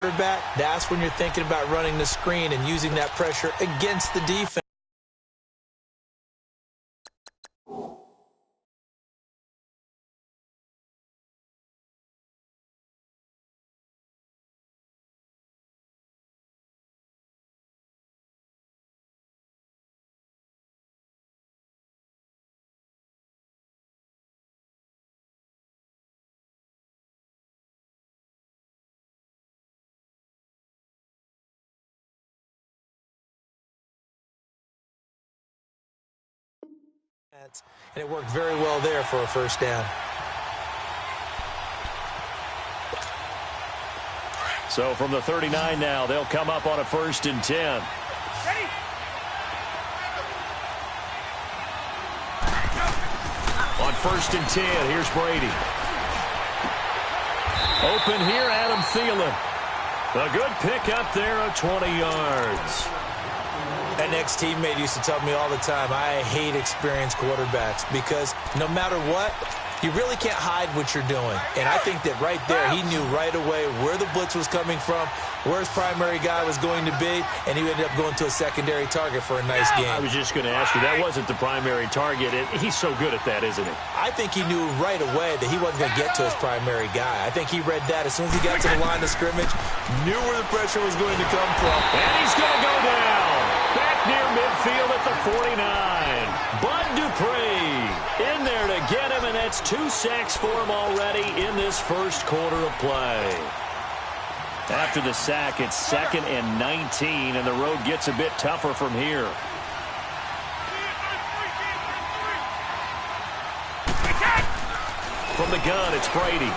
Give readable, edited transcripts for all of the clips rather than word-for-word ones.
quarterback, that's when you're thinking about running the screen and using that pressure against the defense. And it worked very well there for a first down. So from the 39 now, they'll come up on a 1st and 10. Ready? On 1st and 10, here's Brady. Open here, Adam Thielen. A good pick up there of 20 yards. An ex-teammate used to tell me all the time, I hate experienced quarterbacks because no matter what, you really can't hide what you're doing. And I think that right there, he knew right away where the blitz was coming from, where his primary guy was going to be, and he ended up going to a secondary target for a nice game. I was just going to ask you, that wasn't the primary target. He's so good at that, isn't he? I think he knew right away that he wasn't going to get to his primary guy. I think he read that as soon as he got to the line of scrimmage, knew where the pressure was going to come from. And he's going to go down. Back near midfield at the 49. Bud Dupree in there to get him, and that's 2 sacks for him already in this first quarter of play. After the sack, it's 2nd and 19, and the road gets a bit tougher from here. From the gun, it's Brady.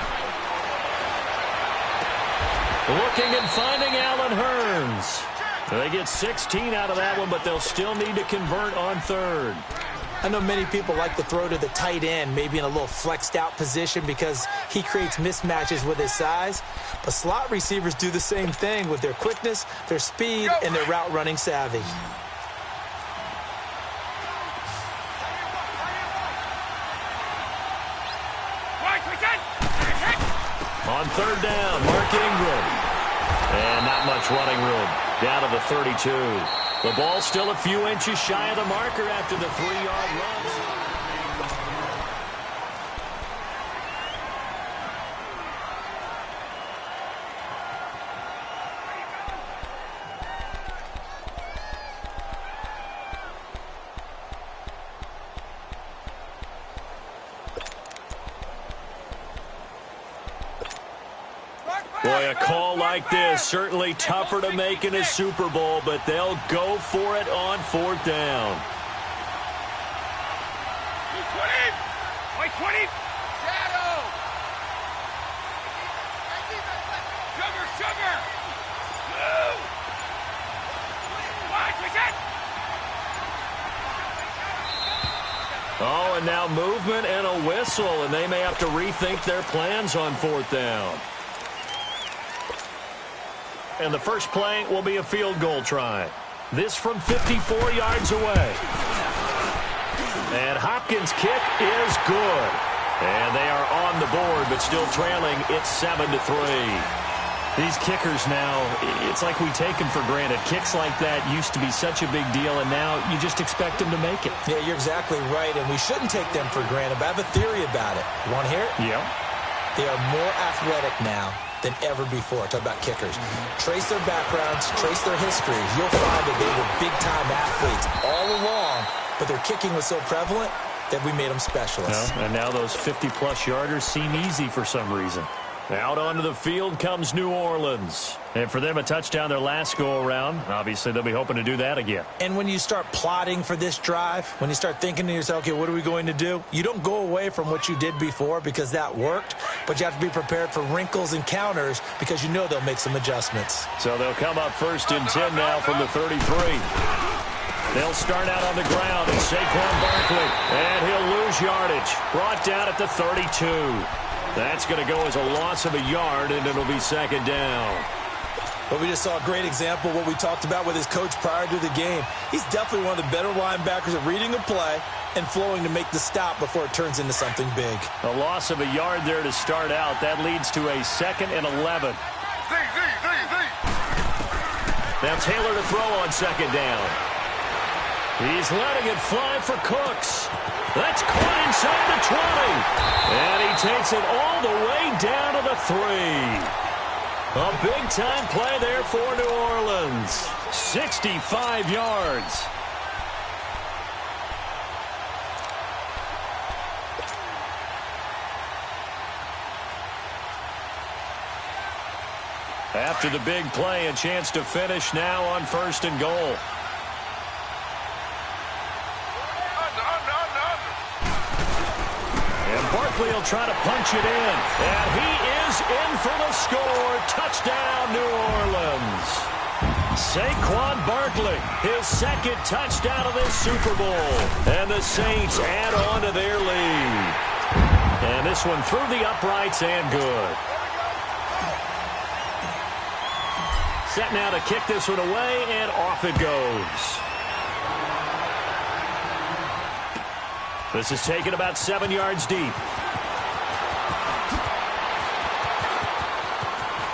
Looking and finding Allen Hurns. They get 16 out of that one, but they'll still need to convert on 3rd. I know many people like to throw to the tight end, maybe in a little flexed out position because he creates mismatches with his size. But slot receivers do the same thing with their quickness, their speed, and their route running savvy. On 3rd down, Mark Ingram. And not much running room. Down to the 32. The ball still a few inches shy of the marker after the 3-yard run. Boy, a call like this, certainly tougher to make in a Super Bowl, but they'll go for it on 4th down. 20! Shadow! Sugar! Move! Oh, and now movement and a whistle, and they may have to rethink their plans on 4th down. And the first play will be a field goal try. This from 54 yards away. And Hopkins' kick is good. And they are on the board, but still trailing. It's 7-3. These kickers now, it's like we take them for granted. Kicks like that used to be such a big deal, and now you just expect them to make it. Yeah, you're exactly right, and we shouldn't take them for granted, but I have a theory about it. You want to hear it? Yeah. They are more athletic now than ever before. Talk about kickers. Trace their backgrounds, trace their histories. You'll find that they were big-time athletes all along, but their kicking was so prevalent that we made them specialists. And now those 50-plus yarders seem easy for some reason. Out onto the field comes New Orleans. And for them, a touchdown their last go-around. Obviously, they'll be hoping to do that again. And when you start plotting for this drive, when you start thinking to yourself, okay, what are we going to do? You don't go away from what you did before because that worked, but you have to be prepared for wrinkles and counters because you know they'll make some adjustments. So they'll come up 1st and 10 now from the 33. They'll start out on the ground, and Saquon Barkley. And he'll lose yardage. Brought down at the 32. That's going to go as a loss of a yard, and it'll be 2nd down. But we just saw a great example of what we talked about with his coach prior to the game. He's definitely one of the better linebackers at reading a play and flowing to make the stop before it turns into something big. A loss of a yard there to start out. That leads to a 2nd and 11. Now Taylor to throw on second down. He's letting it fly for Cooks. That's caught inside the 20. And he takes it all the way down to the 3. A big-time play there for New Orleans. 65 yards. After the big play, a chance to finish now on 1st and goal. And Barkley will try to punch it in. And he is in for the score. Touchdown, New Orleans. Saquon Barkley, his second touchdown of this Super Bowl. And the Saints add on to their lead. And this one through the uprights and good. Set now to kick this one away, and off it goes. This is taken about 7 yards deep.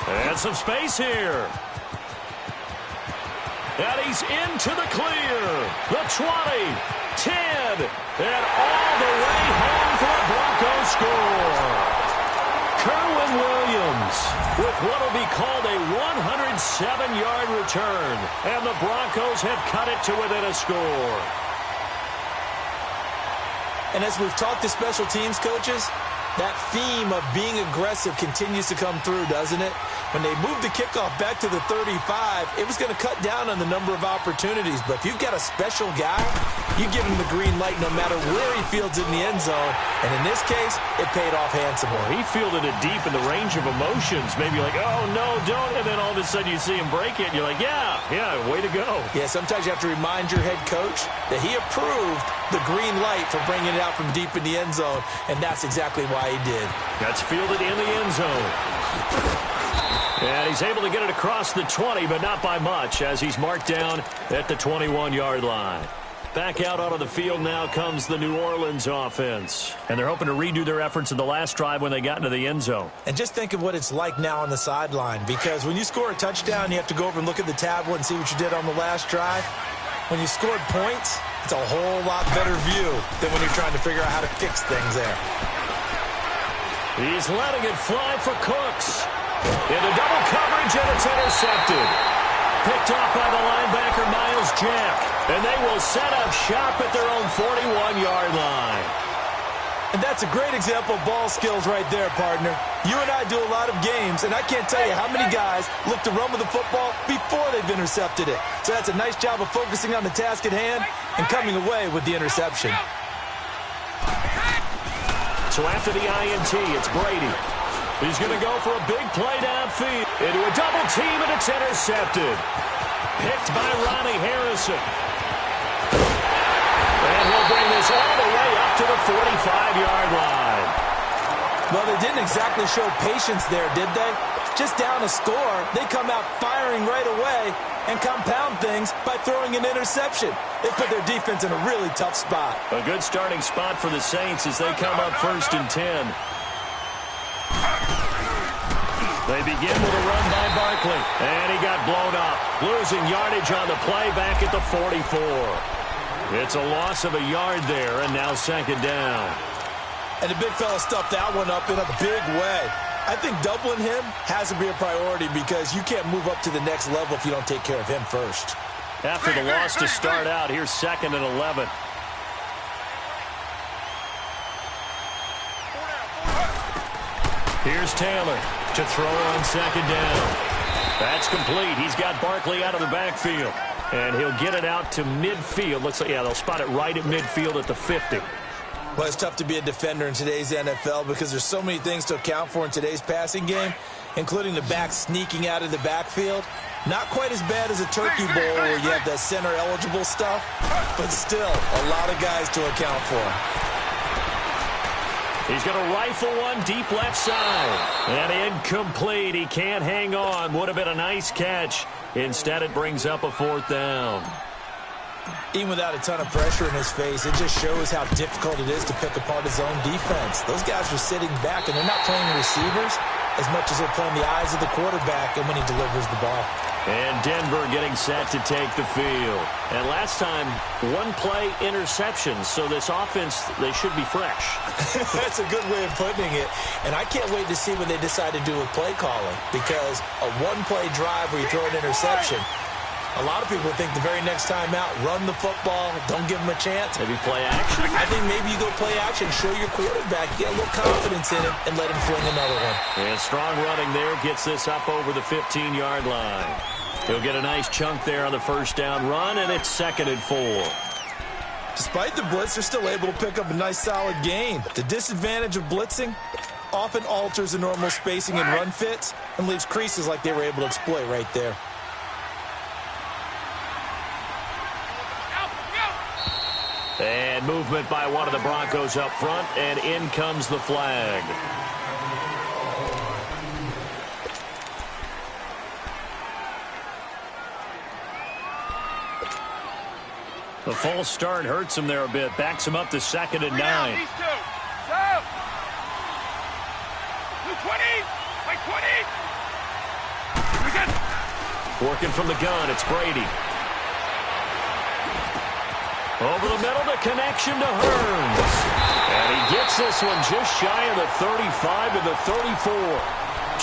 And some space here. And he's into the clear. The 20, 10, and all the way home for a Broncos score. Kerwin Williams with what will be called a 107-yard return. And the Broncos have cut it to within a score. And as we've talked to special teams coaches, that theme of being aggressive continues to come through, doesn't it? When they moved the kickoff back to the 35, it was going to cut down on the number of opportunities. But if you've got a special guy, you give him the green light no matter where he fields in the end zone. And in this case, it paid off handsomely. He fielded it deep in the range of emotions. Maybe like, oh, no, don't. And then all of a sudden you see him break it. And you're like, yeah, way to go. Yeah, sometimes you have to remind your head coach that he approved the green light for bringing it out from deep in the end zone. And that's exactly why he did. That's fielded in the end zone. And he's able to get it across the 20, but not by much, as he's marked down at the 21-yard line. Back out onto the field now comes the New Orleans offense. And they're hoping to redo their efforts in the last drive when they got into the end zone. And just think of what it's like now on the sideline, because when you score a touchdown, you have to go over and look at the tablet and see what you did on the last drive. When you scored points, it's a whole lot better view than when you're trying to figure out how to fix things there. He's letting it fly for Cooks. Into double coverage, and it's intercepted. Picked off by the linebacker, Miles Jack. And they will set up shop at their own 41-yard line. And that's a great example of ball skills right there, partner. You and I do a lot of games, and I can't tell you how many guys look to run with the football before they've intercepted it. So that's a nice job of focusing on the task at hand and coming away with the interception. So after the INT, it's Brady. He's going to go for a big play downfield. Into a double team, and it's intercepted. Picked by Ronnie Harrison. And he'll bring this all the way up to the 45-yard line. Well, they didn't exactly show patience there, did they? Just down a score, they come out firing right away and compound things by throwing an interception. They put their defense in a really tough spot. A good starting spot for the Saints as they come up 1st and 10. They begin with a run by Barkley, and he got blown up, losing yardage on the play back at the 44. It's a loss of a yard there, and now 2nd down. And the big fella stuffed that one up in a big way. I think doubling him has to be a priority because you can't move up to the next level if you don't take care of him first. After the loss to start out, here's 2nd and 11. Here's Taylor to throw on 2nd down. That's complete. He's got Barkley out of the backfield. And he'll get it out to midfield. Looks like, yeah, they'll spot it right at midfield at the 50. Well, it's tough to be a defender in today's NFL because there's so many things to account for in today's passing game, including the back sneaking out of the backfield. Not quite as bad as a turkey bowl where you have that center-eligible stuff, but still a lot of guys to account for. He's going to rifle one deep left side. And incomplete. He can't hang on. Would have been a nice catch. Instead, it brings up a 4th down. Even without a ton of pressure in his face, it just shows how difficult it is to pick apart his own defense. Those guys are sitting back, and they're not playing receivers. as much as they're playing the eyes of the quarterback and when he delivers the ball. And Denver getting set to take the field. And last time, one play interception. So this offense, they should be fresh. That's a good way of putting it. And I can't wait to see what they decide to do with play calling. Because a one-play drive where you throw an interception, a lot of people think the very next time out, run the football, don't give them a chance. Maybe play action? I think maybe you go play action, show your quarterback, get a little confidence in him, and let him fling another one. And strong running there gets this up over the 15-yard line. He'll get a nice chunk there on the first down run, and it's 2nd and 4. Despite the blitz, they're still able to pick up a nice solid gain. The disadvantage of blitzing often alters the normal spacing and run fits and leaves creases like they were able to exploit right there. And movement by one of the Broncos up front, and in comes the flag. The false start hurts him there a bit. Backs him up to 2nd and 9. These two. Stop. 220. Like 20. Working from the gun, it's Brady. Over the middle, the connection to Hearns. And he gets this one just shy of the 35 to the 34.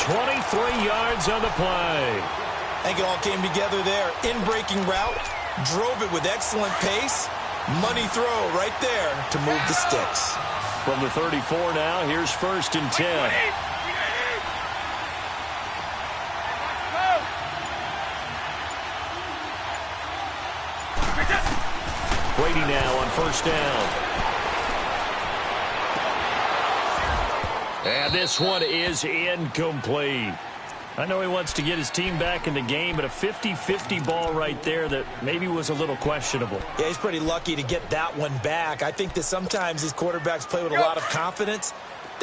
23 yards on the play. I think it all came together there. In-breaking route, drove it with excellent pace. Money throw right there to move the sticks. From the 34 now, here's 1st and 10. Brady now on 1st down. And this one is incomplete. I know he wants to get his team back in the game, but a 50-50 ball right there that maybe was a little questionable. Yeah, he's pretty lucky to get that one back. I think that sometimes these quarterbacks play with a lot of confidence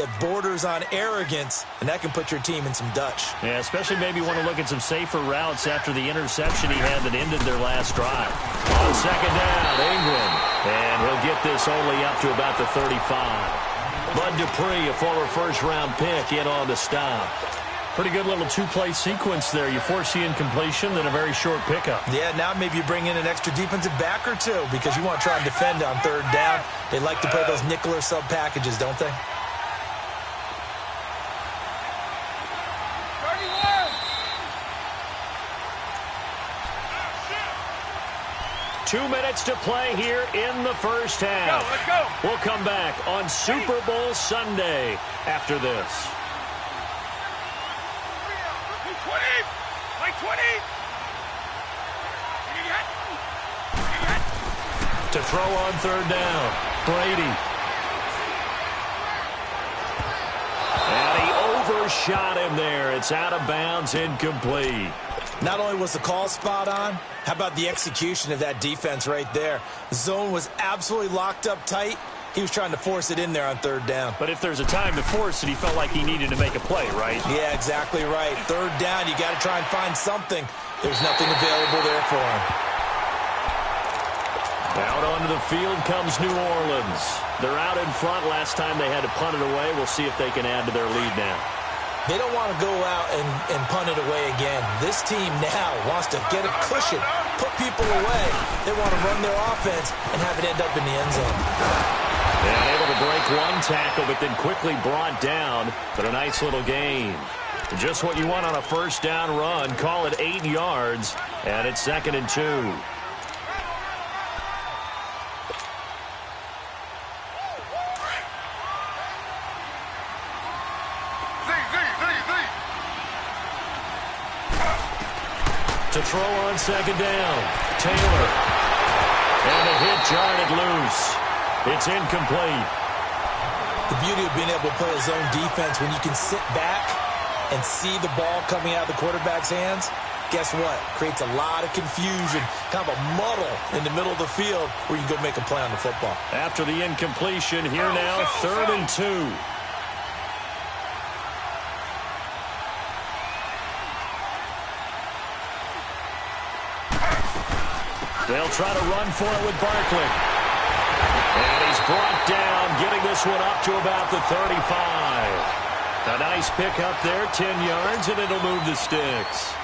that borders on arrogance, and that can put your team in some Dutch. Yeah, especially maybe want to look at some safer routes after the interception he had that ended their last drive. On 2nd down, Ingram. And he'll get this only up to about the 35. Bud Dupree, a former first-round pick, in on the stop. Pretty good little two-play sequence there. You force the incompletion, then a very short pickup. Yeah, now maybe you bring in an extra defensive back or two because you want to try and defend on 3rd down. They like to play those nickel or sub packages, don't they? 2 minutes to play here in the first half. Let's go. We'll come back on Super Bowl Sunday after this. 20. Like 20. To throw on 3rd down, Brady. And he overshot him there. It's out of bounds, incomplete. Not only was the call spot on, how about the execution of that defense right there? The zone was absolutely locked up tight. He was trying to force it in there on 3rd down. But if there's a time to force it, he felt like he needed to make a play, right? Yeah, exactly right. 3rd down, you got to try and find something. There's nothing available there for him. Out onto the field comes New Orleans. They're out in front. Last time they had to punt it away. We'll see if they can add to their lead now. They don't want to go out and punt it away again. This team now wants to get a cushion, put people away. They want to run their offense and have it end up in the end zone. And able to break one tackle, but then quickly brought down for a nice little gain. Just what you want on a 1st down run. Call it 8 yards, and it's 2nd and 2. To throw on 2nd down, Taylor. And the hit jarred it loose. It's incomplete. The beauty of being able to play a zone defense when you can sit back and see the ball coming out of the quarterback's hands, guess what? Creates a lot of confusion, kind of a muddle in the middle of the field where you can go make a play on the football. After the incompletion, here now, 3rd and 2. They'll try to run for it with Barkley. And he's brought down, getting this one up to about the 35. A nice pick up there, 10 yards, and it'll move the sticks.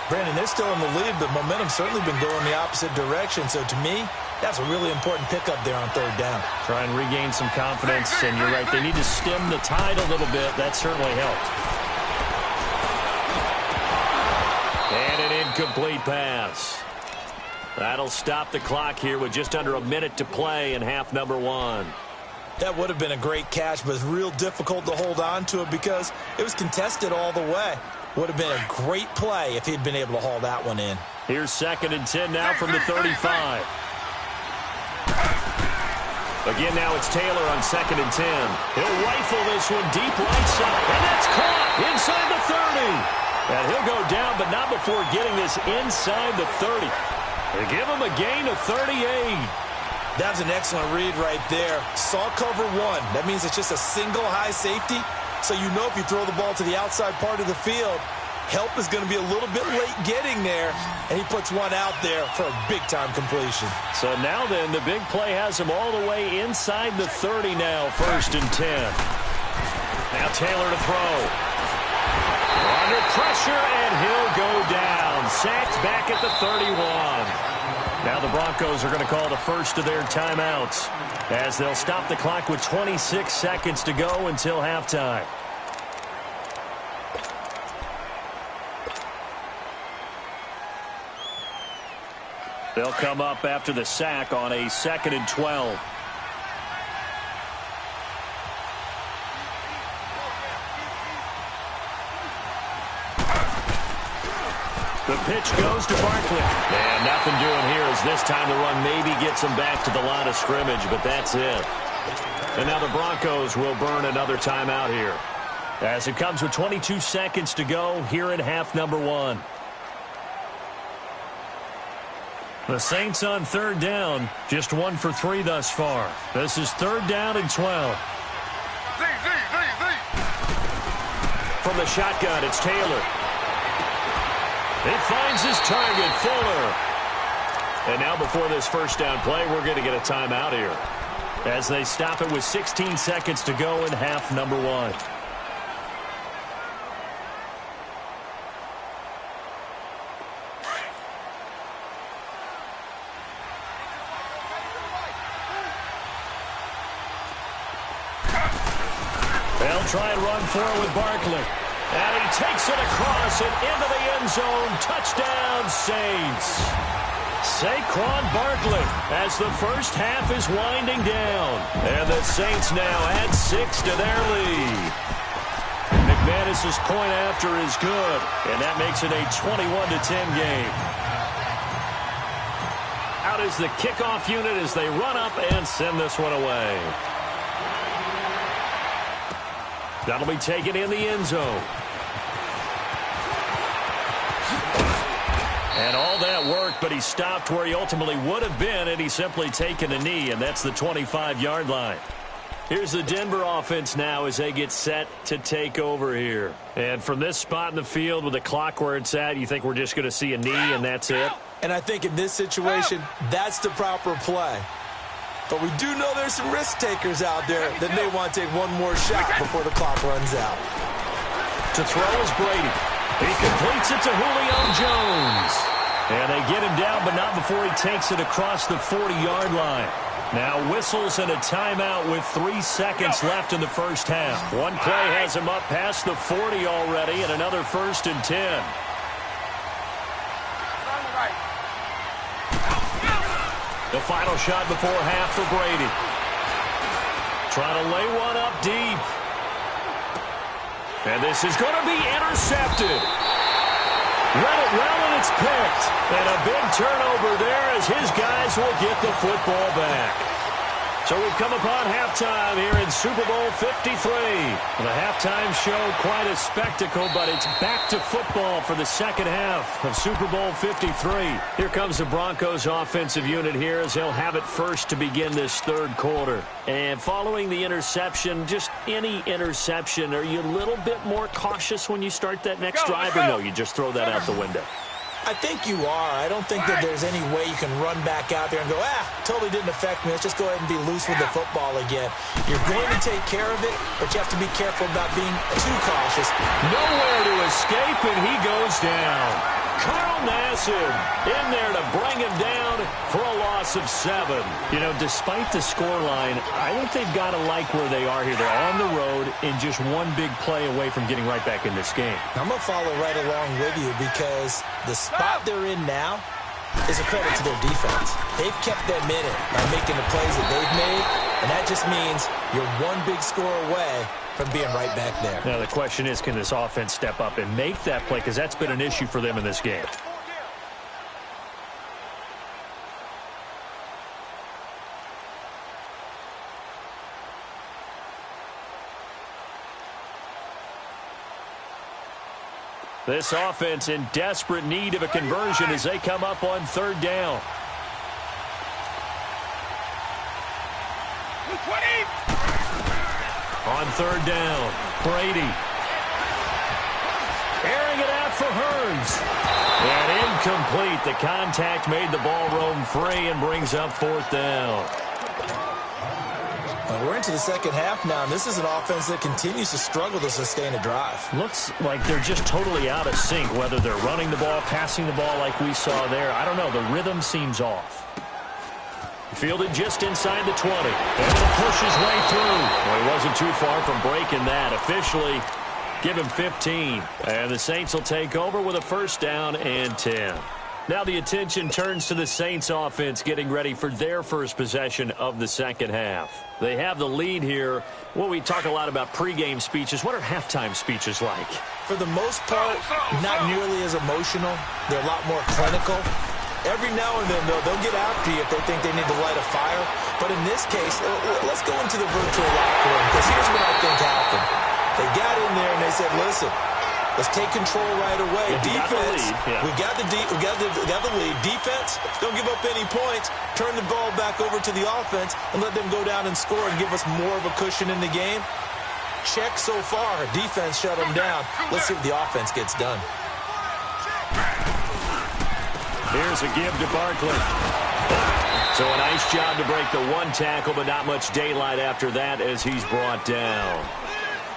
Brandon, they're still in the lead, but momentum's certainly been going the opposite direction. So to me, that's a really important pickup there on third down. Try and regain some confidence, and you're right, they need to stem the tide a little bit. That certainly helped. And an incomplete pass. That'll stop the clock here with just under a minute to play in half number one. That would have been a great catch, but it's real difficult to hold on to it because it was contested all the way. Would have been a great play if he'd been able to haul that one in. Here's 2nd and 10 now from the 35. Again, now it's Taylor on 2nd and 10. He'll rifle this one deep right side, and that's caught inside the 30. And he'll go down, but not before getting this inside the 30. They give him a gain of 38. That was an excellent read right there. Saw cover one. That means it's just a single high safety. So you know if you throw the ball to the outside part of the field, help is going to be a little bit late getting there. And he puts one out there for a big-time completion. So now then, the big play has him all the way inside the 30 now, 1st and 10. Now Taylor to throw. Under pressure, and he'll go down. Sacked back at the 31. Now the Broncos are going to call the first of their timeouts as they'll stop the clock with 26 seconds to go until halftime. They'll come up after the sack on a 2nd and 12. The pitch goes to Barkley. And nothing doing here as this time the run maybe gets him back to the line of scrimmage, but that's it. And now the Broncos will burn another timeout here as it comes with 22 seconds to go here in half number one. The Saints on 3rd down, just 1 for 3 thus far. This is 3rd down and 12. From the shotgun, it's Taylor. He finds his target, Fuller. And now before this first down play, we're going to get a timeout here as they stop it with 16 seconds to go in half number one. They'll try and run for it with Barkley. And he takes it across and into the end zone. Touchdown, Saints. Saquon Barkley as the first half is winding down. And the Saints now add 6 to their lead. McManus's point after is good. And that makes it a 21-10 game. Out is the kickoff unit as they run up and send this one away. That'll be taken in the end zone. And all that work, but he stopped where he ultimately would have been had he simply taken a knee, and that's the 25-yard line. Here's the Denver offense now as they get set to take over here. And from this spot in the field with the clock where it's at, you think we're just going to see a knee and that's it? And I think in this situation, that's the proper play. But we do know there's some risk takers out there that may want to take one more shot before the clock runs out. To throw is Brady. He completes it to Julio Jones. And they get him down, but not before he takes it across the 40-yard line. Now whistles and a timeout with 3 seconds left in the first half. One play has him up past the 40 already, and another 1st and 10. The final shot before half for Brady. Trying to lay one up deep. And this is going to be intercepted. Read it well, and it's picked. And a big turnover there as his guys will get the football back. So we've come upon halftime here in Super Bowl 53. The halftime show, quite a spectacle, but it's back to football for the second half of Super Bowl 53. Here comes the Broncos offensive unit here as they'll have it first to begin this third quarter. And following the interception, just any interception, are you a little bit more cautious when you start that next drive, or no, you just throw that out the window? I think you are. I don't think that there's any way you can run back out there and go, totally didn't affect me. Let's just go ahead and be loose with the football again. You're going to take care of it, but you have to be careful about being too cautious. Nowhere to escape, and he goes down. Carl Nassib in there to bring him down for a loss of 7. You know, despite the scoreline, I think they've got to like where they are here. They're on the road and just one big play away from getting right back in this game. I'm going to follow right along with you because the spot they're in now is a credit to their defense. They've kept them in it by making the plays that they've made, and that just means you're one big score away from being right back there. Now the question is, can this offense step up and make that play? Because that's been an issue for them in this game. This offense in desperate need of a conversion as they come up on 3rd down. 20. On 3rd down, Brady. Airing it out for Hearns. And incomplete. The contact made the ball roam free and brings up 4th down. We're into the second half now, and this is an offense that continues to struggle to sustain a drive. Looks like they're just totally out of sync, whether they're running the ball, passing the ball like we saw there. I don't know. The rhythm seems off. Fielded just inside the 20. And it'll push his way through. Well, he wasn't too far from breaking that. Officially, give him 15. And the Saints will take over with a 1st down and 10. Now the attention turns to the Saints offense getting ready for their first possession of the second half. They have the lead here. Well, we talk a lot about pregame speeches. What are halftime speeches like? For the most part, not nearly as emotional. They're a lot more clinical. Every now and then, though, they'll get after you if they think they need to light a fire. But in this case, let's go into the virtual locker room, because here's what I think happened. They got in there and they said, listen, let's take control right away. Defense, we got the lead. Defense, don't give up any points. Turn the ball back over to the offense and let them go down and score and give us more of a cushion in the game. Check so far. Defense shut them down. Let's see what the offense gets done. Here's a give to Barkley. So a nice job to break the 1 tackle, but not much daylight after that as he's brought down.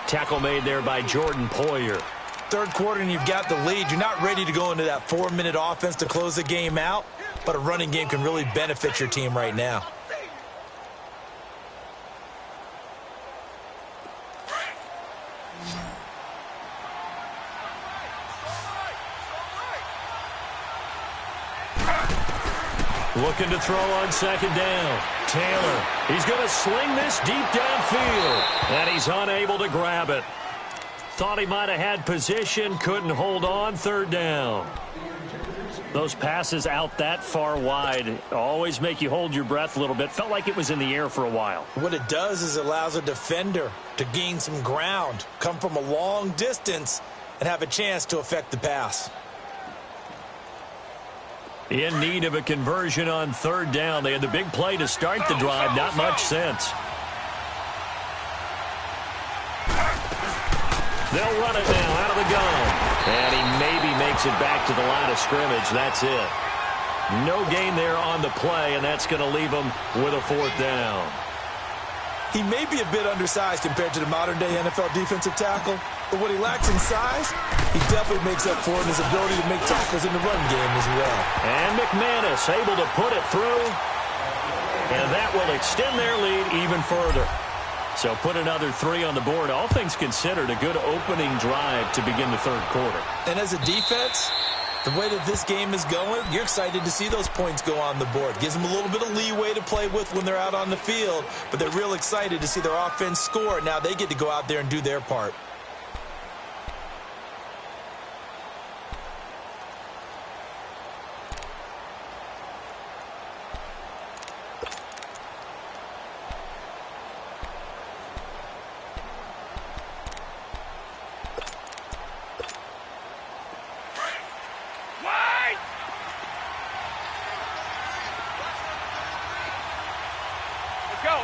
Tackle made there by Jordan Poyer. 3rd quarter and you've got the lead. You're not ready to go into that 4-minute offense to close the game out, but a running game can really benefit your team right now. Looking to throw on 2nd down. Taylor, he's going to sling this deep downfield, and he's unable to grab it. Thought he might have had position, couldn't hold on. 3rd down. Those passes out that far wide always make you hold your breath a little bit. Felt like it was in the air for a while. What it does is it allows a defender to gain some ground, come from a long distance, and have a chance to affect the pass. In need of a conversion on 3rd down. They had the big play to start the drive. Not much sense. They'll run it now out of the gun. And he maybe makes it back to the line of scrimmage. That's it. No gain there on the play, and that's going to leave him with a 4th down. He may be a bit undersized compared to the modern-day NFL defensive tackle, but what he lacks in size, he definitely makes up for in his ability to make tackles in the run game as well. And McManus able to put it through, and that will extend their lead even further. So put another 3 on the board. All things considered, a good opening drive to begin the 3rd quarter. And as a defense, the way that this game is going, you're excited to see those points go on the board. Gives them a little bit of leeway to play with when they're out on the field, but they're real excited to see their offense score. Now they get to go out there and do their part.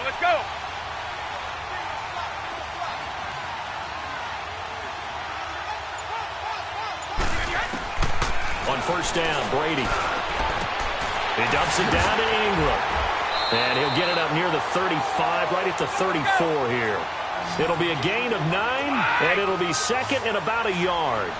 Let's go. On 1st first down. Brady. He dumps it down to Ingram. And he'll get it up near the 35, right at the 34 here. It'll be a gain of 9, and it'll be second and about a yard.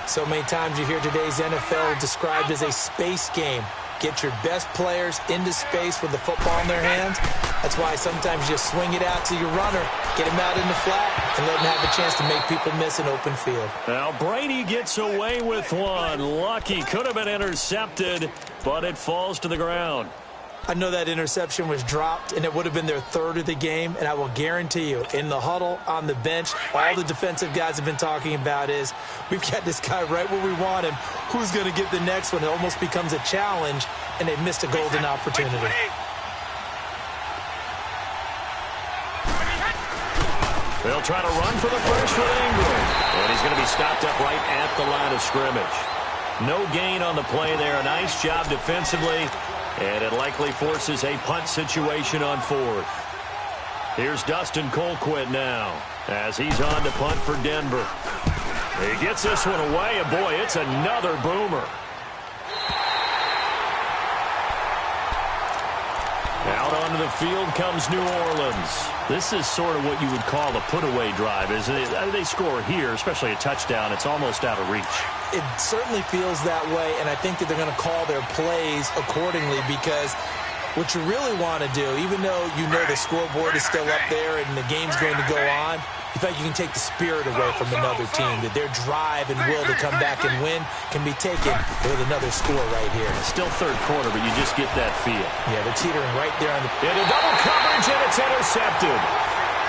So many times you hear today's NFL described as a space game. Get your best players into space with the football in their hands. That's why sometimes you just swing it out to your runner, get him out in the flat, and let him have a chance to make people miss an open field. Now Brady gets away with one. Lucky, could have been intercepted, but it falls to the ground. I know that interception was dropped, and it would have been their third of the game, and I will guarantee you, in the huddle, on the bench, all the defensive guys have been talking about is, we've got this guy right where we want him. Who's going to get the next one? It almost becomes a challenge, and they missed a golden opportunity. They'll try to run for the first with Ingram, and he's going to be stopped up right at the line of scrimmage. No gain on the play there. A nice job defensively. And it likely forces a punt situation on fourth. Here's Dustin Colquitt now as he's on to punt for Denver. He gets this one away, and boy, it's another boomer. Out onto the field comes New Orleans. This is sort of what you would call a put-away drive, isn't it? They score here, especially a touchdown. It's almost out of reach. It certainly feels that way, and I think that they're going to call their plays accordingly because what you really want to do, even though you know the scoreboard is still up there and the game's going to go on, you think you can take the spirit away from another team, that their drive and will to come back and win can be taken with another score right here. Still third quarter, but you just get that feel. Yeah, they're teetering right there on the... Into double coverage, and it's intercepted.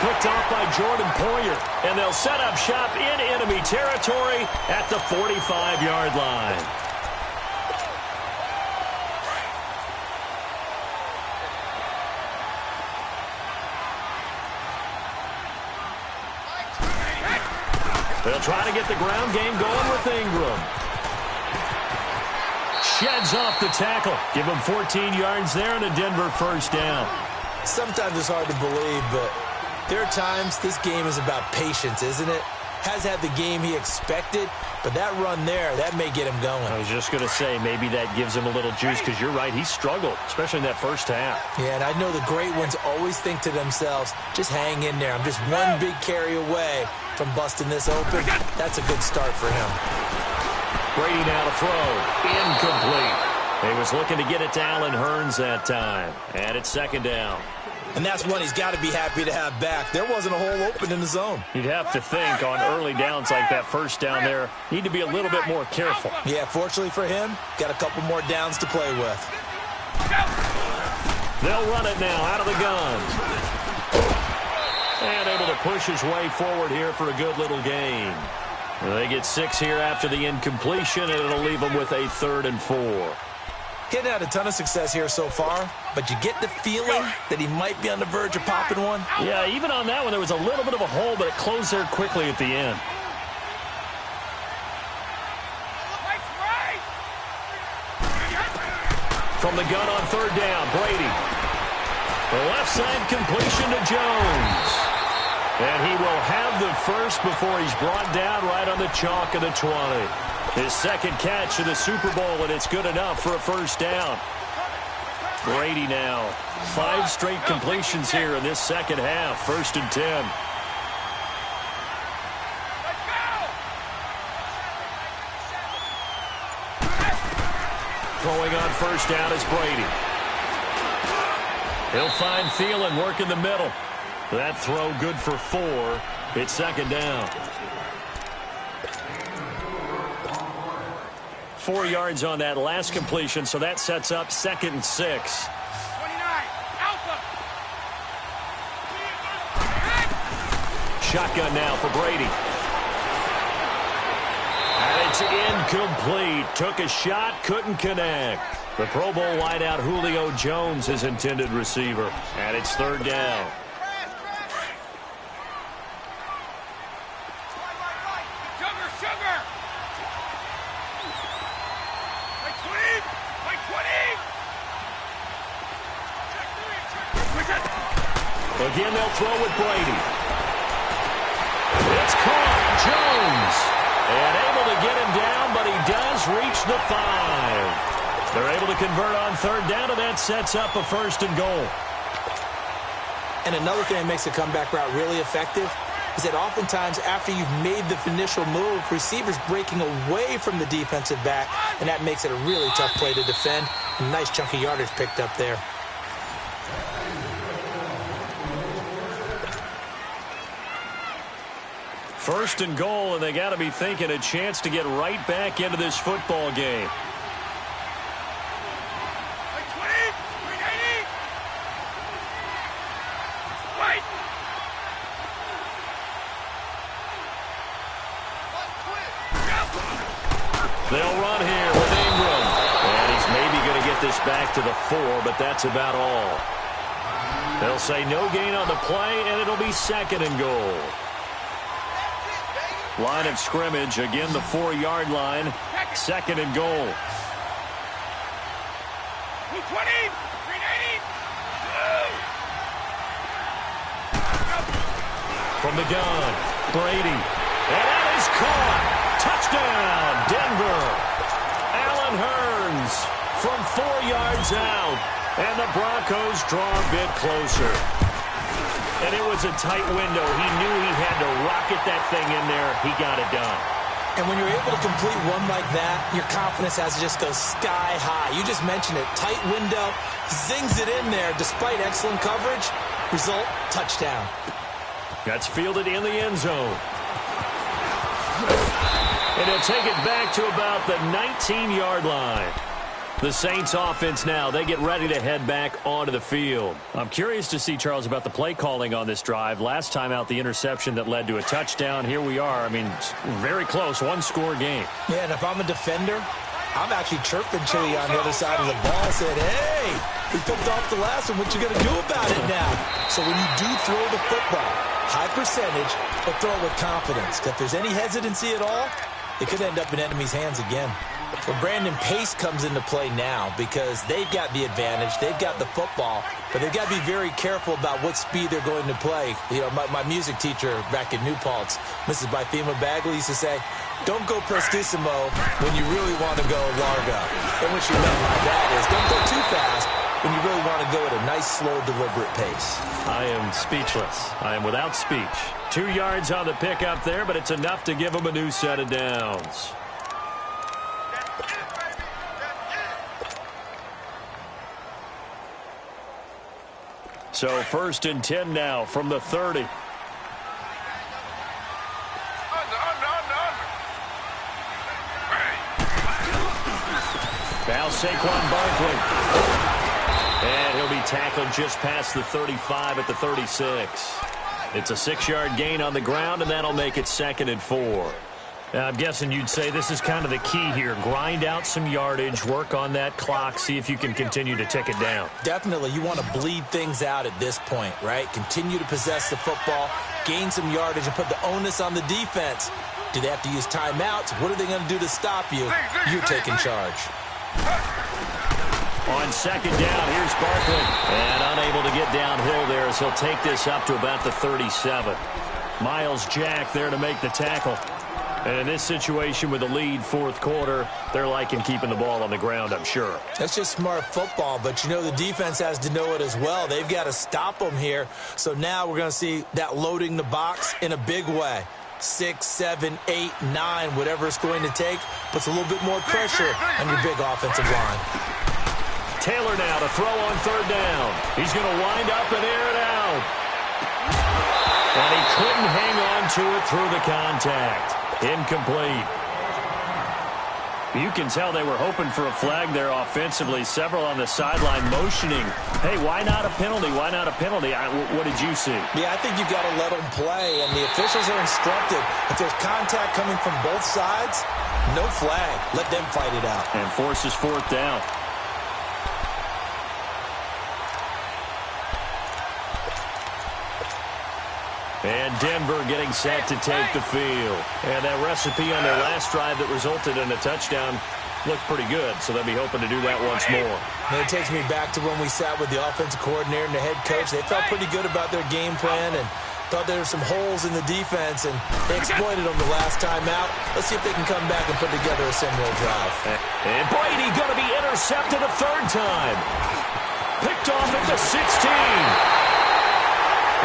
Picked off by Jordan Poyer, and they'll set up shop in enemy territory at the 45-yard line. They'll try to get the ground game going with Ingram. Sheds off the tackle. Give him 14 yards there and a Denver first down. Sometimes it's hard to believe, but there are times this game is about patience, isn't it? Has had the game he expected, but that run there, that may get him going. I was just going to say, maybe that gives him a little juice, because you're right, he struggled, especially in that first half. Yeah, and I know the great ones always think to themselves, just hang in there. I'm just one big carry away from busting this open. That's a good start for him. Brady now to throw. Incomplete. He was looking to get it to Allen Hurns that time. And it's second down. And that's one he's got to be happy to have back. There wasn't a hole open in the zone. You'd have to think on early downs like that first down there, need to be a little bit more careful. Yeah, fortunately for him, got a couple more downs to play with. They'll run it now out of the gun. And able to push his way forward here for a good little gain. They get 6 here after the incompletion, and it'll leave them with a 3rd and 4. Getting had a ton of success here so far, but you get the feeling that he might be on the verge of popping one. Yeah, even on that one, there was a little bit of a hole, but it closed there quickly at the end. From the gun on 3rd down, Brady. The left side completion to Jones. And he will have the first before he's brought down right on the chalk of the 20. His second catch of the Super Bowl, and it's good enough for a first down. Brady now. 5 straight completions here in this second half. 1st and 10. Throwing on 1st down is Brady. He'll find Thielen, work in the middle. That throw good for 4. It's 2nd down. 4 yards on that last completion, so that sets up 2nd and 6. 29, Alpha. Shotgun now for Brady. And it's incomplete. Took a shot, couldn't connect. The Pro Bowl wideout Julio Jones, his intended receiver. And it's 3rd down. Sugar. Like 20. Again, they'll throw with Brady. It's caught. Jones. And able to get him down, but he does reach the 5. They're able to convert on third down, and that sets up a 1st and goal. And another thing that makes a comeback route really effective is that oftentimes after you've made the initial move, receivers breaking away from the defensive back, and that makes it a really tough play to defend. A nice chunk of yardage picked up there. First and goal, and they got to be thinking a chance to get right back into this football game. They'll run here with Ingram. And he's maybe going to get this back to the 4, but that's about all. They'll say no gain on the play, and it'll be 2nd and goal. Line of scrimmage, again the 4-yard line. 2nd and goal. 220, 380. From the gun, Brady. And that is caught. Touchdown, Denver. Allen Hurns from 4 yards out. And the Broncos draw a bit closer. And it was a tight window. He knew he had to rocket that thing in there. He got it done. And when you're able to complete one like that, your confidence has to just go sky high. You just mentioned it. Tight window, zings it in there despite excellent coverage. Result, touchdown. That's fielded in the end zone. And he'll take it back to about the 19-yard line. The Saints offense now, they get ready to head back onto the field. I'm curious to see, Charles, about the play calling on this drive. Last time out, the interception that led to a touchdown. Here we are. I mean, very close, one-score game. Yeah, and if I'm a defender, I'm actually chirping Chili on the other side of the ball, saying, hey, we picked off the last one. What you going to do about it now? So when you do throw the football, high percentage, but throw it with confidence. If there's any hesitancy at all, it could end up in enemy's hands again. Well, Brandon, pace comes into play now because they've got the advantage. They've got the football, but they've got to be very careful about what speed they're going to play. You know, my music teacher back in New Paltz, Mrs. Bythema Bagley, used to say, don't go prestissimo when you really want to go largo. And what she meant by that is don't go too fast when you really want to go at a nice, slow, deliberate pace. I am speechless. I am without speech. 2 yards on the pickup there, but it's enough to give them a new set of downs. So 1st and 10 now from the 30. Now Saquon Barkley. And he'll be tackled just past the 35 at the 36. It's a 6-yard gain on the ground, and that'll make it 2nd and 4. I'm guessing you'd say this is kind of the key here. Grind out some yardage, work on that clock, see if you can continue to tick it down. Definitely. You want to bleed things out at this point, right? Continue to possess the football, gain some yardage, and put the onus on the defense. Do they have to use timeouts? What are they going to do to stop you? You're taking charge. On 2nd down, here's Barkley. And unable to get downhill there as he'll take this up to about the 37. Miles Jack there to make the tackle. And in this situation with the lead, 4th quarter, they're liking keeping the ball on the ground, I'm sure. That's just smart football, but you know the defense has to know it as well. They've got to stop them here. So now we're going to see that loading the box in a big way. 6, 7, 8, 9, whatever it's going to take, puts a little bit more pressure on your big offensive line. Taylor now to throw on 3rd down. He's going to wind up and air it out. And he couldn't hang on to it through the contact. Incomplete. You can tell they were hoping for a flag there offensively. Several on the sideline motioning. Hey, why not a penalty? Why not a penalty? What did you see? Yeah, I think you've got to let them play, and the officials are instructed. If there's contact coming from both sides, no flag. Let them fight it out. And forces 4th down. And Denver getting set to take the field. And that recipe on their last drive that resulted in a touchdown looked pretty good, so they'll be hoping to do that once more. And it takes me back to when we sat with the offensive coordinator and the head coach. They felt pretty good about their game plan, and Thought there were some holes in the defense, and they exploited them the last time out. Let's see if they can come back and put together a similar drive. And Brady going to be intercepted a third time. Picked off at the 16.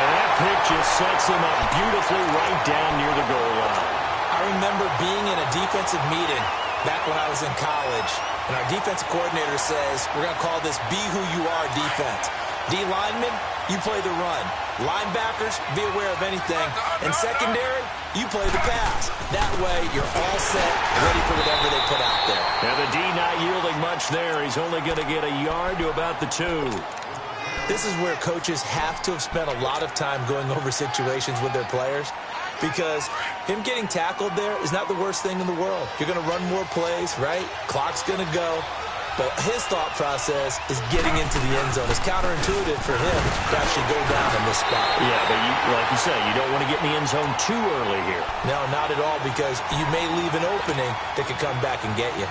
And that pick just sets him up beautifully right down near the goal line. I remember being in a defensive meeting back when I was in college, and our defensive coordinator says, we're going to call this be who you are defense. D linemen, you play the run. Linebackers, be aware of anything. And secondary, you play the pass. That way, you're all set, ready for whatever they put out there. Now the D not yielding much there. He's only going to get a yard to about the 2. This is where coaches have to have spent a lot of time going over situations with their players, because him getting tackled there is not the worst thing in the world. You're going to run more plays, right? Clock's going to go. But his thought process is getting into the end zone. It's counterintuitive for him to actually go down in this spot. Yeah, but like you say, you don't want to get in the end zone too early here. No, not at all, because you may leave an opening that could come back and get you.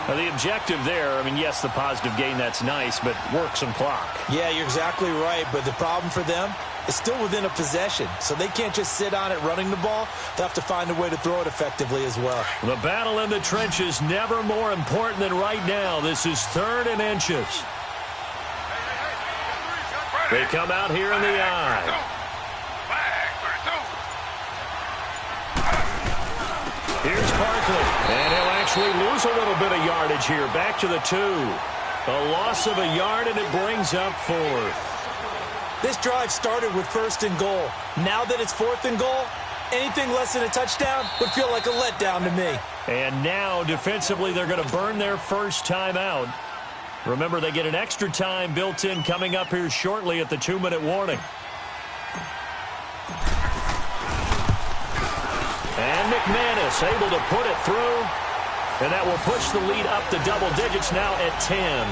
Now, the objective there, I mean, yes, the positive gain, that's nice, but work some clock. Yeah, you're exactly right, but the problem for them is still within a possession, so they can't just sit on it running the ball. They'll have to find a way to throw it effectively as well. The battle in the trenches never more important than right now. This is 3rd and inches. They come out here in the eye. Here's Barkley, and he'll actually lose a little bit of yardage here. Back to the 2. A loss of a yard, and it brings up 4th. This drive started with 1st and goal. Now that it's 4th and goal, anything less than a touchdown would feel like a letdown to me. And now, defensively, they're going to burn their first time out. Remember, they get an extra time built in coming up here shortly at the 2-minute warning. And McManus able to put it through. And that will push the lead up to double digits now at 10.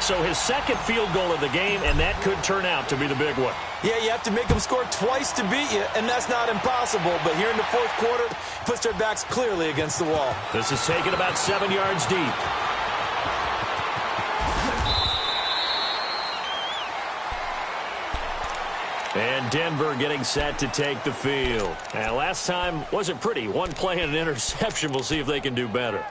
So his second field goal of the game, and that could turn out to be the big one. Yeah, you have to make them score twice to beat you, and that's not impossible. But here in the 4th quarter, puts their backs clearly against the wall. This is taken about 7 yards deep. And Denver getting set to take the field. And last time wasn't pretty. One play and an interception. We'll see if they can do better.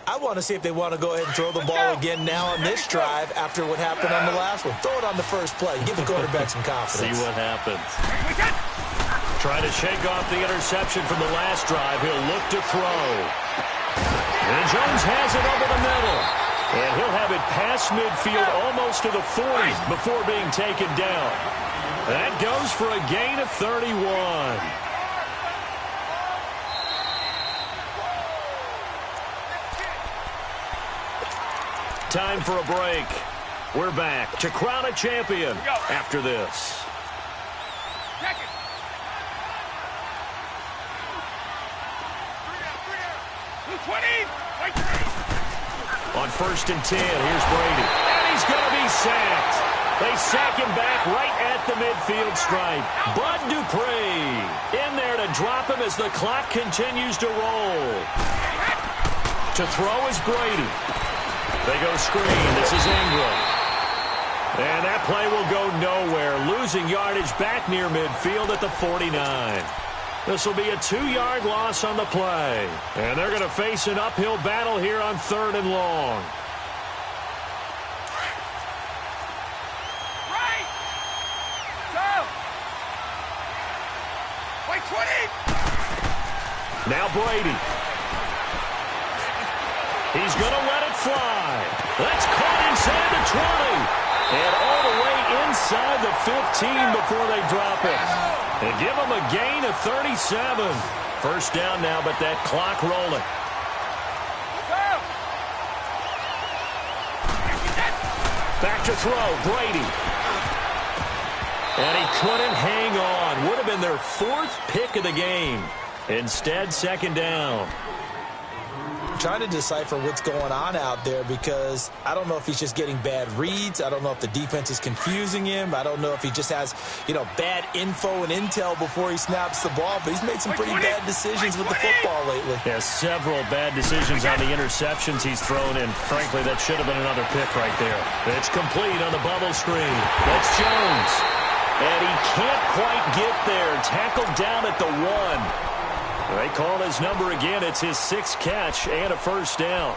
I want to see if they want to go ahead and throw the ball again now on this drive after what happened on the last one. Throw it on the first play. Give the quarterback some confidence. See what happens. Trying to shake off the interception from the last drive. He'll look to throw. And Jones has it over the middle. And he'll have it past midfield almost to the 40 before being taken down. That goes for a gain of 31. Time for a break. We're back to crown a champion after this. On 1st and 10, here's Brady. And he's going to be sacked. They sack him back right at the midfield stripe. Bud Dupree in there to drop him as the clock continues to roll. To throw is Brady. They go screen. This is Ingram. And that play will go nowhere. Losing yardage back near midfield at the 49. This will be a 2-yard loss on the play. And they're going to face an uphill battle here on 3rd and long. Right. Go. Wait, 20. Now Brady. He's going to let it fly. That's caught inside the 20. And all the way inside the 15 before they drop it. And give him a gain of 37. First down now, but that clock rolling. Back to throw, Brady. And he couldn't hang on. Would have been their 4th pick of the game. Instead, 2nd down. Trying to decipher what's going on out there, because I don't know if he's just getting bad reads. I don't know if the defense is confusing him. I don't know if he just has, bad info and intel before he snaps the ball. But he's made some pretty bad decisions with the football lately. Yeah, several bad decisions on the interceptions he's thrown in. Frankly, that should have been another pick right there. It's complete on the bubble screen. That's Jones. And he can't quite get there. Tackled down at the 1. They call his number again. It's his 6th catch and a first down.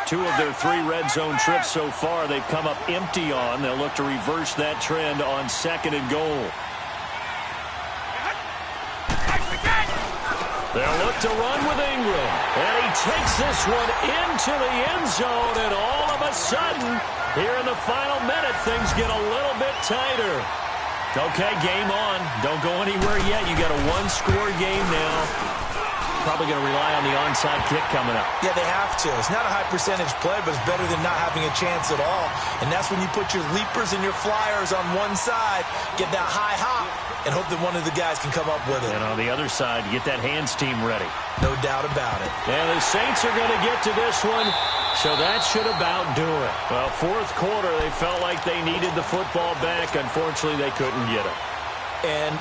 2 of their 3 red zone trips so far they've come up empty on. They'll look to reverse that trend on 2nd and goal. They'll look to run with Ingram. And he takes this one into the end zone. And all of a sudden, here in the final minute, things get a little bit tighter. Okay, game on. Don't go anywhere yet. You got a 1-score game now. Probably going to rely on the onside kick coming up. Yeah, they have to. It's not a high percentage play, but it's better than not having a chance at all. And that's when you put your leapers and your flyers on one side, get that high hop, and hope that one of the guys can come up with it. And on the other side, get that hands team ready. No doubt about it. And the Saints are going to get to this one, so that should about do it. Well, 4th quarter, they felt like they needed the football back. Unfortunately, they couldn't get it. And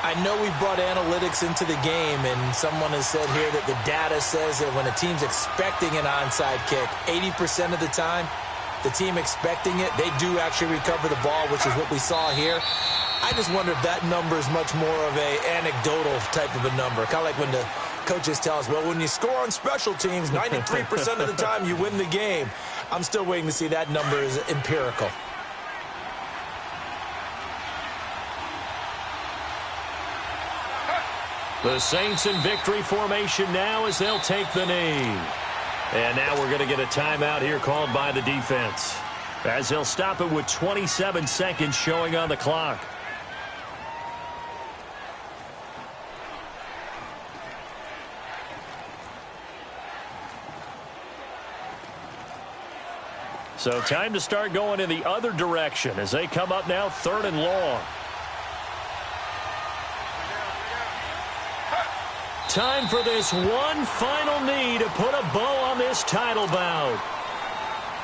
I know we brought analytics into the game, and someone has said here that the data says that when a team's expecting an onside kick, 80% of the time, the team expecting it, they do actually recover the ball, which is what we saw here. I just wonder if that number is much more of a anecdotal type of a number. Kind of like when the coaches tell us, well, when you score on special teams, 93% of the time you win the game. I'm still waiting to see that number is empirical. The Saints in victory formation now as they'll take the knee. And now we're going to get a timeout here called by the defense, as they'll stop it with 27 seconds showing on the clock. So time to start going in the other direction as they come up now 3rd and long. Time for this one final knee to put a bow on this title bout.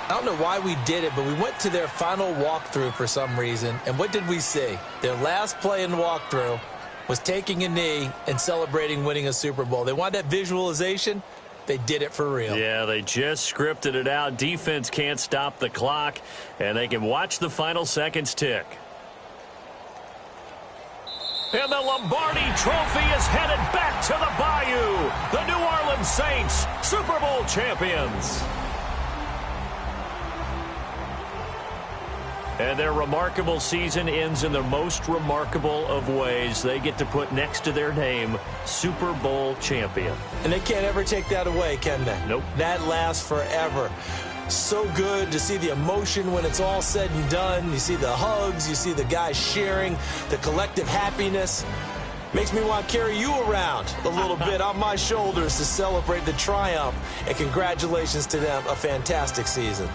I don't know why we did it, but we went to their final walkthrough for some reason. And what did we see? Their last play in the walkthrough was taking a knee and celebrating winning a Super Bowl. They wanted that visualization. They did it for real. Yeah, they just scripted it out. Defense can't stop the clock, and they can watch the final seconds tick. And the Lombardi Trophy is headed back to the Bayou. The New Orleans Saints, Super Bowl champions. And their remarkable season ends in the most remarkable of ways. They get to put next to their name, Super Bowl champion. And they can't ever take that away, can they? Nope. That lasts forever. So good to see the emotion when it's all said and done. You see the hugs, you see the guys sharing, the collective happiness. Makes me want to carry you around a little bit on my shoulders to celebrate the triumph. And congratulations to them, a fantastic season.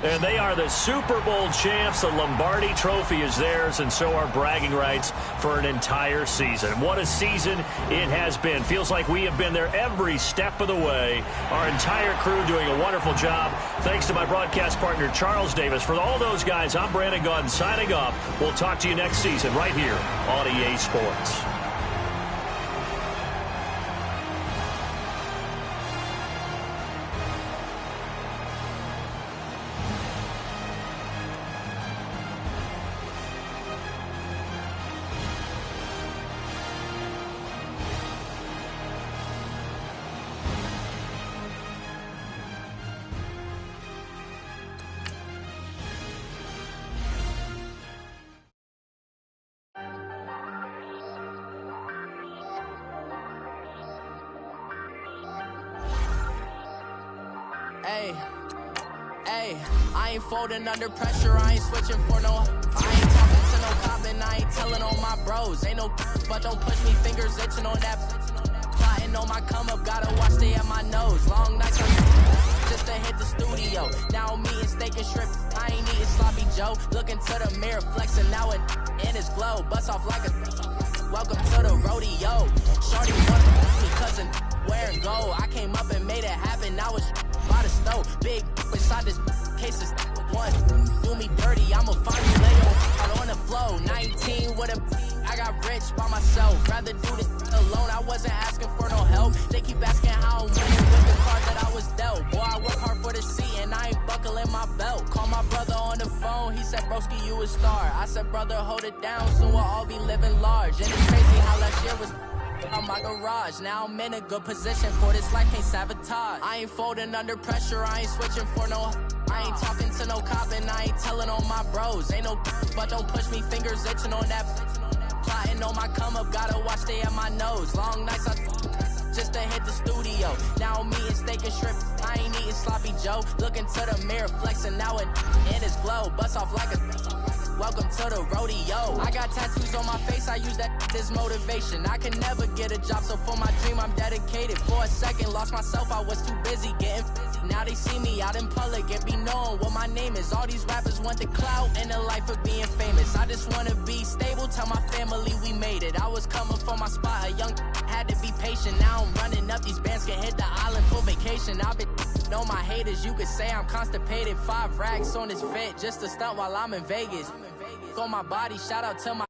And they are the Super Bowl champs. The Lombardi Trophy is theirs, and so are bragging rights for an entire season. What a season it has been. Feels like we have been there every step of the way. Our entire crew doing a wonderful job. Thanks to my broadcast partner, Charles Davis. For all those guys, I'm Brandon Gaudin signing off. We'll talk to you next season right here on EA Sports. Hey, I ain't folding under pressure, I ain't switching for no. I ain't talking to no cop and I ain't telling on my bros. Ain't no but don't push me, fingers itching on that. Plotting on my come up, gotta watch they at my nose. Long nights just to hit the studio. Now I'm eating steak and shrimp, I ain't eating sloppy Joe. Looking to the mirror, flexing now it in his glow. Bust off like a welcome to the rodeo. Shorty want me cousin. wearing gold. I came up and made it happen. I was by the stove. Big inside this case is one. Do me dirty, I'ma find you later out on the flow. 19 with a I got rich by myself. Rather do this alone. I wasn't asking for no help. They keep asking how I'm winning with the card that I was dealt. Boy, I work hard for the seat and I ain't buckling my belt. Call my brother on the phone. He said, broski, you a star. I said, brother, hold it down. Soon we'll all be living large. And it's crazy how last year was on my garage. Now I'm in a good position for this life, can't sabotage. I ain't folding under pressure, I ain't switching for no. I ain't talking to no cop and I ain't telling on my bros. Ain't no but don't push me, fingers itching on that. Plotting on my come up, gotta watch stay at my nose. Long nights I just to hit the studio. Now I'm eating steak and shrimp, I ain't eating sloppy Joe. Looking to the mirror, flexing now it in his glow. Bust off like a welcome to the rodeo. I got tattoos on my face, I use that as motivation. I can never get a job, so for my dream I'm dedicated. For a second, lost myself, I was too busy getting busy. Now they see me out in public and be knowing what my name is. All these rappers want the clout and the life of being famous. I just wanna be stable, tell my family we made it. I was coming for my spot, a young had to be patient. Now I'm running up, these bands can hit the island for vacation. I've been know my haters, you could say I'm constipated. 5 racks on this fit just to stunt while I'm in Vegas. On my body, shout out to my